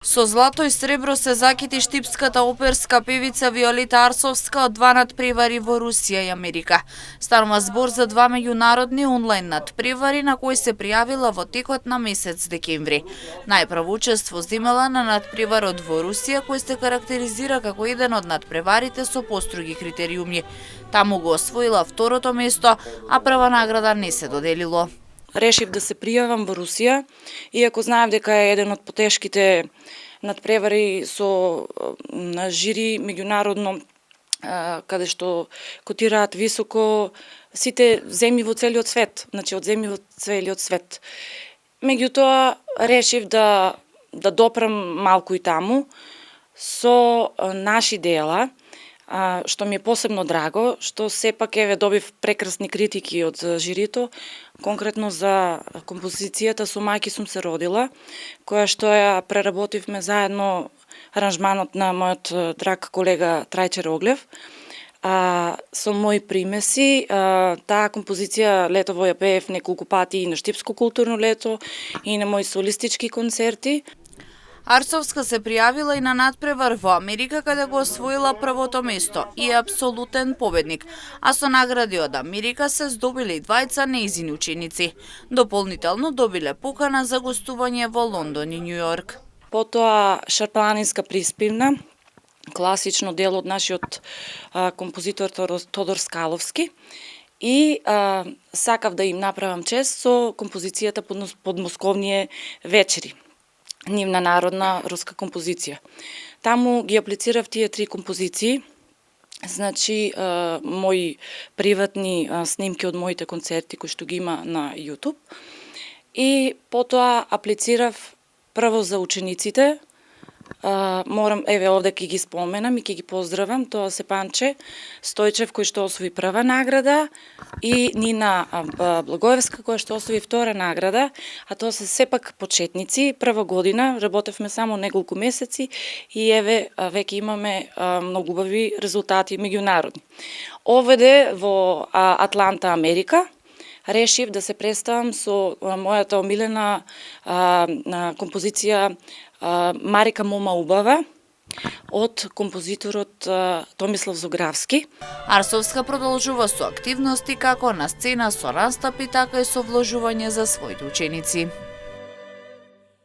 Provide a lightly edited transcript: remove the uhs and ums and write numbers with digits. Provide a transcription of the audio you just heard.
Со злато и сребро се закити штипската оперска певица Виолета Арсовска од два надпревари во Русија и Америка. Станува збор за два меѓународни онлайн надпревари на кои се пријавила во текот на месец декември. Најпрво учество земела на надпреварот во Русија, кој се карактеризира како еден од надпреварите со построги критериуми. Таму го освоила второто место, а прва награда не се доделило. Решив да се пријавам во Русија, иако знаев дека е еден од потешките надпревари со жири меѓународно, каде што котираат високо сите земји во целиот свет, значи од земји во целиот свет. Меѓутоа решив да допрам малку и таму со наши дела, што ми е посебно драго, што сепак добив прекрасни критики од жирито, конкретно за композицијата "Со мајки сум се родила", која што ја преработивме заедно аранжманот на мојот драг колега Трајче Роглев, со мои примеси. Таа композиција летово ја пеев неколку пати и на Штипско културно лето и на мои солистички концерти. Арсовска се пријавила и на надпревар во Америка, каде го освоила првото место и е апсолутен победник, а со награди од Америка се здобиле и двајца нејзини ученици. Дополнително добиле покана за гостување во Лондон и Њујорк. Потоа Шарпланинска приспивна, класично дел од нашиот композитор Тодор Скаловски, и сакав да им направам чест со композицијата "Подмосковние вечери", нивна народна руска композиција. Таму ги аплицирав тие три композиции, значи мои приватни снимки од моите концерти кои што ги има на YouTube, и потоа аплицирав прво за учениците. Морам, овде ќе ги споменам и ќе ги поздравам, тоа се Панче Стојчев кој што освои прва награда и Нина Благоевска која што освои втора награда, а тоа се сепак почетници. Прва година, работевме само неколку месеци и веќе имаме многу убави резултати меѓународни. Овде во Атланта, Америка, решив да се представам со мојата омилена композиција "Марика мома убава" од композиторот Томислав Зографски. Арсовска продолжува со активности како на сцена со настапи, така и со вложување за своите ученици.